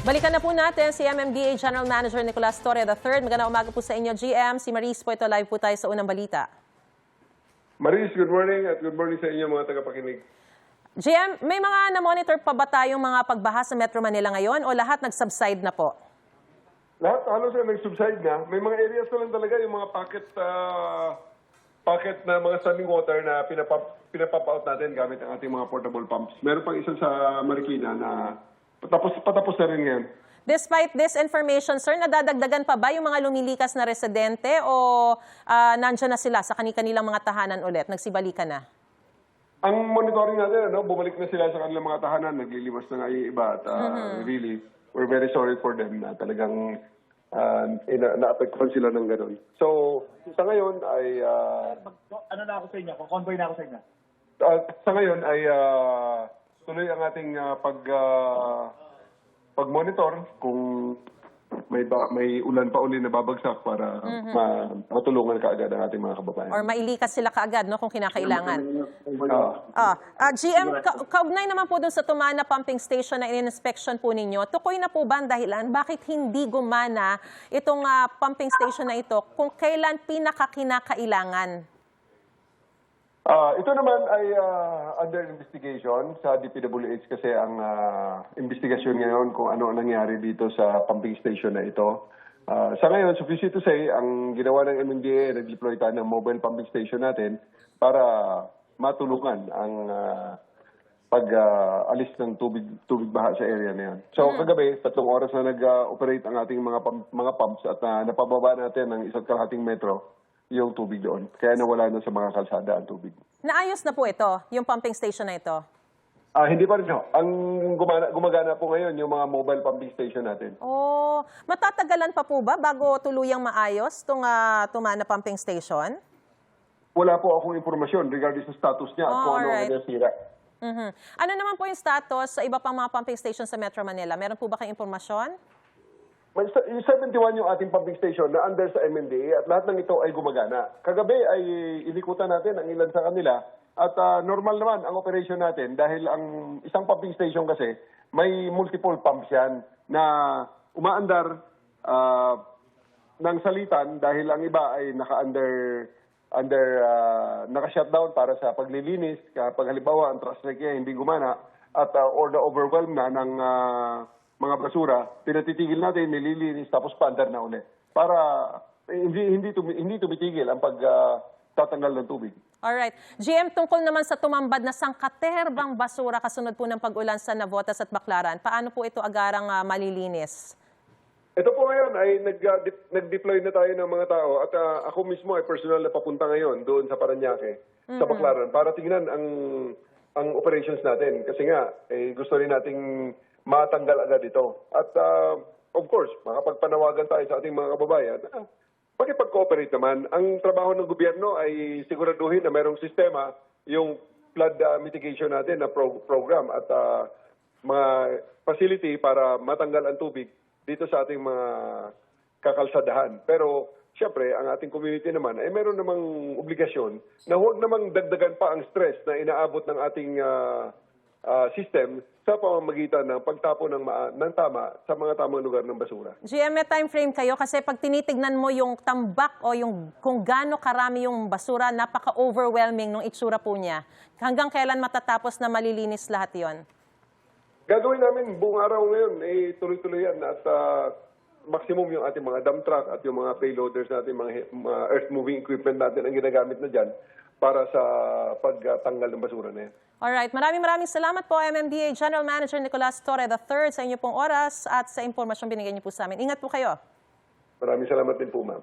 Balikan na po natin si MMDA General Manager Nicolas Torre III. Magandang umaga po sa inyo, GM. Si Maris po ito, live po tayo sa unang balita. Maris, good morning at good morning sa inyo mga tagapakinig. GM, may mga na-monitor pa ba tayong mga pagbaha sa Metro Manila ngayon o lahat nag-subside na po? Lahat halos na nag-subside na. May mga areas na lang talaga yung mga pocket na mga standing water na pinapump out natin gamit ang ating mga portable pumps. Meron pang isa sa Marikina na patapos na rin ngayon. Despite this information, sir, nadadagdagan pa ba yung mga lumilikas na residente o nandyan na sila sa kanilang mga tahanan ulit? Nagsibalikan na? Ang monitoring natin, bumalik na sila sa kanilang mga tahanan, naglilimas na nga yung iba at really, we're very sorry for them na talagang na-apektuhan sila ng ganun. So, sa ngayon ay... ano na ako sa inyo? Convoy na ako sa inyo. Sa ngayon ay tuloy ang ating pag-monitor kung may ulan pa uli na babagsak para matulungan kaagad ang ating mga kababayan. Or mailikas sila kaagad, no, kung kinakailangan. GM, kaugnay naman po dun sa Tumana Pumping Station na in-inspection po ninyo, tukoy na po ba ang dahilan bakit hindi gumana itong pumping station na ito kung kailan pinakakinakailangan? Ito naman ay under investigation sa DPWH kasi ang investigasyon ngayon kung ano ang nangyari dito sa pumping station na ito. Sa ngayon, sufficient to say, ang ginawa ng MMDA, nag-deploy tayo ng mobile pumping station natin para matulungan ang pag-alis ng tubig baha sa area na yan. So kagabi, 3 oras na nag-operate ang ating mga pumps at napababa natin ng 1.5 metro yung tubig doon. Kaya nawala na sa mga kalsada ang tubig. Naayos na po ito, yung pumping station na ito? Hindi pa rin. Ang gumagana po ngayon yung mga mobile pumping station natin. Matatagalan pa po ba bago tuluyang maayos itong Tumana Pumping Station? Wala po akong informasyon regarding sa status niya at kung ano ang nasira. Ano naman po yung status sa iba pang mga pumping station sa Metro Manila? Meron po ba kayong impormasyon? Yung 71 yung ating pumping station na under sa MMDA at lahat ng ito ay gumagana. Kagabi ay inikutan natin ang ilan sa kanila at normal naman ang operation natin dahil ang isang pumping station kasi may multiple pumps yan na umaandar ng salitan dahil ang iba ay naka-shutdown para sa paglilinis kapag halimbawa ang trachea hindi gumana at or na-overwhelm na ng mga basura, pinatitigil natin, nililinis, tapos paandar na ulit. Para hindi tumitigil ang pagtatanggal ng tubig. Alright. GM, tungkol naman sa tumambad na sangkaterbang basura kasunod po ng pag-ulan sa Navotas at Baclaran, paano po ito agarang malilinis? Ito po ngayon ay nag-deploy na tayo ng mga tao at ako mismo ay personal na papunta ngayon doon sa Parañaque, sa Baclaran, para tingnan ang operations natin. Kasi nga, gusto rin nating matanggal agad ito. At of course, makapagpanawagan tayo sa ating mga kababayan, pakipag-cooperate naman. Ang trabaho ng gobyerno ay siguraduhin na mayroong sistema, yung flood mitigation natin na program at mga facility para matanggal ang tubig dito sa ating mga kakalsadahan. Pero siyempre, ang ating community naman ay mayroon namang obligasyon na huwag namang dagdagan pa ang stress na inaabot ng ating system sa pamamagitan ng pagtapon ng tama sa mga tamang lugar ng basura. GM, may time frame kayo kasi pag tinitignan mo yung tambak o yung kung gaano karami yung basura, napaka-overwhelming nung itsura po niya. Hanggang kailan matatapos na malilinis lahat yon? Gagawin namin buong araw ngayon, tuloy-tuloy yan at maximum yung ating mga dump truck at yung mga payloaders natin, mga earth-moving equipment natin ang ginagamit na dyan para sa pagtanggal ng basura na yan. Alright, maraming salamat po MMDA General Manager Nicolas Torre III sa inyo pong oras at sa impormasyong binigay niyo po sa amin. Ingat po kayo. Maraming salamat din po, ma'am.